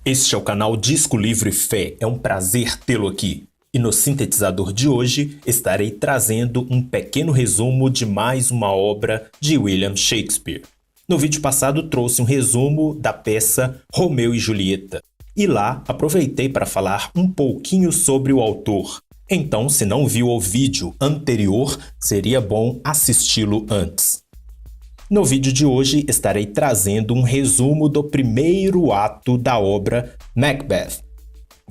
Este é o canal Disco Livre Fé, é um prazer tê-lo aqui. E no sintetizador de hoje estarei trazendo um pequeno resumo de mais uma obra de William Shakespeare. No vídeo passado trouxe um resumo da peça Romeu e Julieta, e lá aproveitei para falar um pouquinho sobre o autor. Então, se não viu o vídeo anterior, seria bom assisti-lo antes. No vídeo de hoje estarei trazendo um resumo do primeiro ato da obra Macbeth.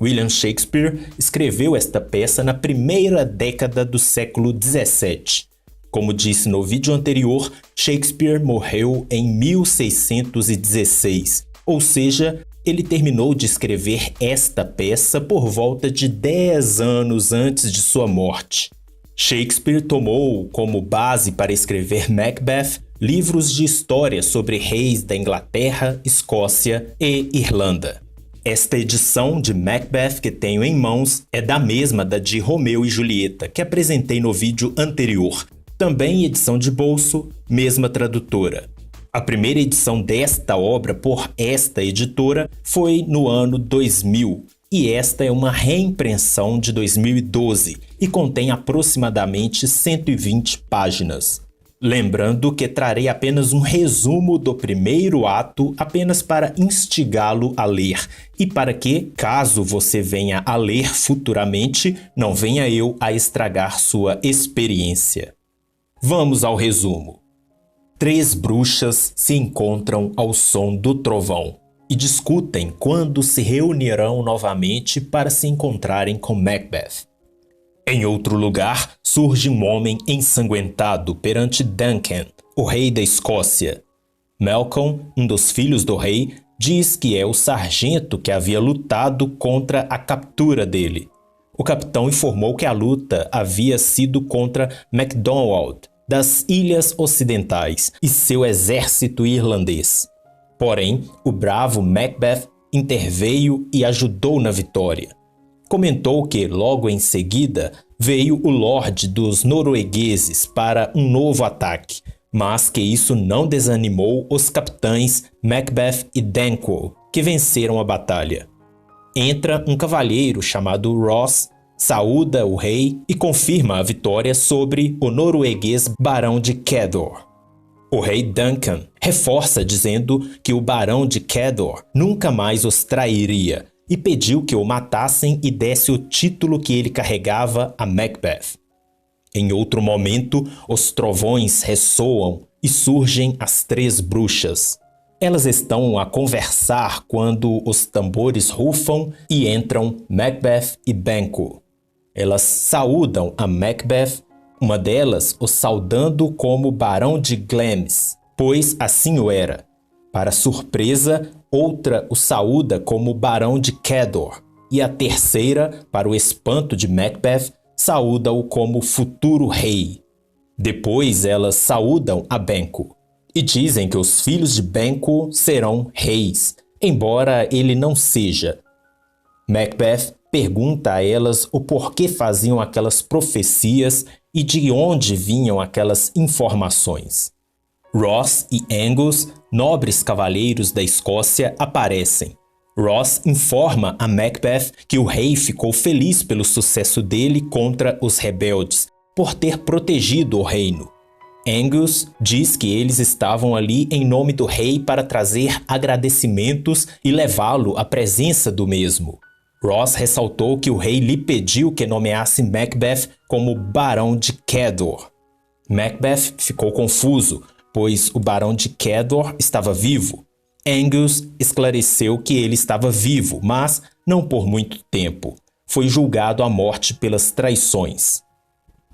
William Shakespeare escreveu esta peça na primeira década do século XVII. Como disse no vídeo anterior, Shakespeare morreu em 1616, ou seja, ele terminou de escrever esta peça por volta de 10 anos antes de sua morte. Shakespeare tomou como base para escrever Macbeth livros de história sobre reis da Inglaterra, Escócia e Irlanda. Esta edição de Macbeth que tenho em mãos é da mesma da de Romeu e Julieta, que apresentei no vídeo anterior. Também edição de bolso, mesma tradutora. A primeira edição desta obra por esta editora foi no ano 2000, e esta é uma reimpressão de 2012 e contém aproximadamente 120 páginas. Lembrando que trarei apenas um resumo do primeiro ato apenas para instigá-lo a ler e para que, caso você venha a ler futuramente, não venha eu a estragar sua experiência. Vamos ao resumo. 3 bruxas se encontram ao som do trovão e discutem quando se reunirão novamente para se encontrarem com Macbeth. Em outro lugar, surge um homem ensanguentado perante Duncan, o rei da Escócia. Malcolm, um dos filhos do rei, diz que é o sargento que havia lutado contra a captura dele. O capitão informou que a luta havia sido contra MacDonald, das Ilhas Ocidentais, e seu exército irlandês. Porém, o bravo Macbeth interveio e ajudou na vitória. Comentou que, logo em seguida, veio o Lorde dos noruegueses para um novo ataque, mas que isso não desanimou os capitães Macbeth e Banquo, que venceram a batalha. Entra um cavalheiro chamado Ross, saúda o rei e confirma a vitória sobre o norueguês Barão de Cawdor. O rei Duncan reforça dizendo que o Barão de Cawdor nunca mais os trairia, e pediu que o matassem e desse o título que ele carregava a Macbeth. Em outro momento, os trovões ressoam e surgem as 3 bruxas. Elas estão a conversar quando os tambores rufam e entram Macbeth e Banquo. Elas saúdam a Macbeth, uma delas o saudando como Barão de Glamis, pois assim o era. Para surpresa, outra o saúda como Barão de Cawdor, e a terceira, para o espanto de Macbeth, saúda-o como futuro rei. Depois elas saúdam a Banquo, e dizem que os filhos de Banquo serão reis, embora ele não seja. Macbeth pergunta a elas o porquê faziam aquelas profecias e de onde vinham aquelas informações. Ross e Angus, nobres cavaleiros da Escócia, aparecem. Ross informa a Macbeth que o rei ficou feliz pelo sucesso dele contra os rebeldes, por ter protegido o reino. Angus diz que eles estavam ali em nome do rei para trazer agradecimentos e levá-lo à presença do mesmo. Ross ressaltou que o rei lhe pediu que nomeasse Macbeth como Barão de Cawdor. Macbeth ficou confuso, pois o Barão de Cawdor estava vivo. Angus esclareceu que ele estava vivo, mas não por muito tempo. Foi julgado à morte pelas traições.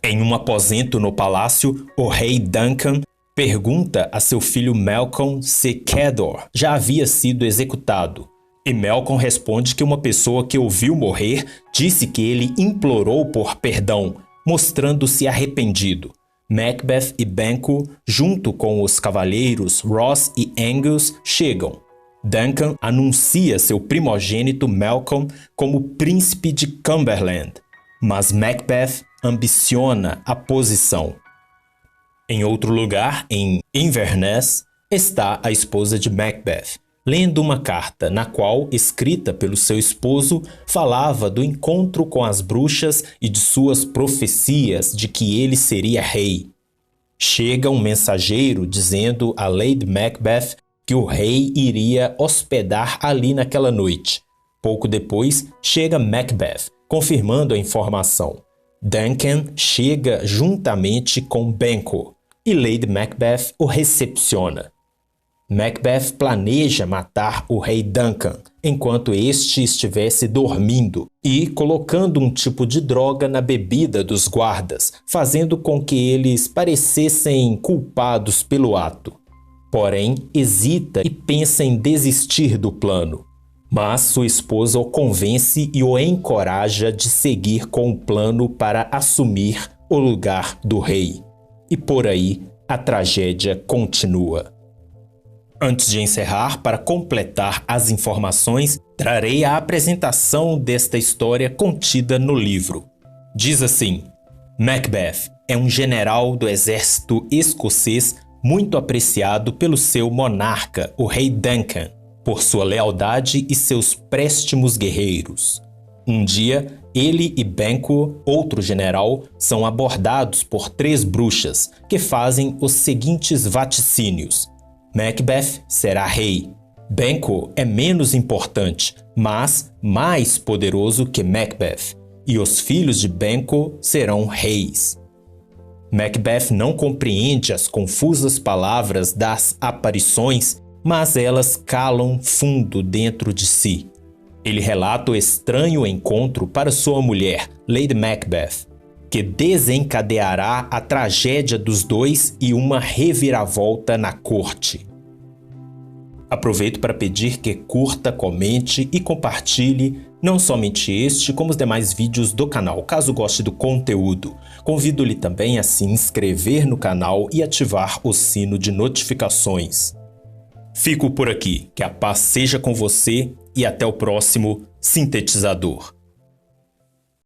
Em um aposento no palácio, o rei Duncan pergunta a seu filho Malcolm se Cawdor já havia sido executado. E Malcolm responde que uma pessoa que o viu morrer disse que ele implorou por perdão, mostrando-se arrependido. Macbeth e Banquo, junto com os cavaleiros Ross e Angus, chegam. Duncan anuncia seu primogênito Malcolm como príncipe de Cumberland, mas Macbeth ambiciona a posição. Em outro lugar, em Inverness, está a esposa de Macbeth, lendo uma carta na qual, escrita pelo seu esposo, falava do encontro com as bruxas e de suas profecias de que ele seria rei. Chega um mensageiro dizendo a Lady Macbeth que o rei iria hospedar ali naquela noite. Pouco depois, chega Macbeth, confirmando a informação. Duncan chega juntamente com Banquo e Lady Macbeth o recepciona. Macbeth planeja matar o rei Duncan enquanto este estivesse dormindo e colocando um tipo de droga na bebida dos guardas, fazendo com que eles parecessem culpados pelo ato. Porém, hesita e pensa em desistir do plano. Mas sua esposa o convence e o encoraja de seguir com o plano para assumir o lugar do rei. E por aí a tragédia continua. Antes de encerrar, para completar as informações, trarei a apresentação desta história contida no livro. Diz assim: Macbeth é um general do exército escocês muito apreciado pelo seu monarca, o rei Duncan, por sua lealdade e seus préstimos guerreiros. Um dia, ele e Banquo, outro general, são abordados por 3 bruxas que fazem os seguintes vaticínios. Macbeth será rei. Banquo é menos importante, mas mais poderoso que Macbeth, e os filhos de Banquo serão reis. Macbeth não compreende as confusas palavras das aparições, mas elas calam fundo dentro de si. Ele relata o estranho encontro para sua mulher, Lady Macbeth, que desencadeará a tragédia dos dois e uma reviravolta na corte. Aproveito para pedir que curta, comente e compartilhe não somente este, como os demais vídeos do canal, caso goste do conteúdo. Convido-lhe também a se inscrever no canal e ativar o sino de notificações. Fico por aqui, que a paz seja com você e até o próximo Sintetizador.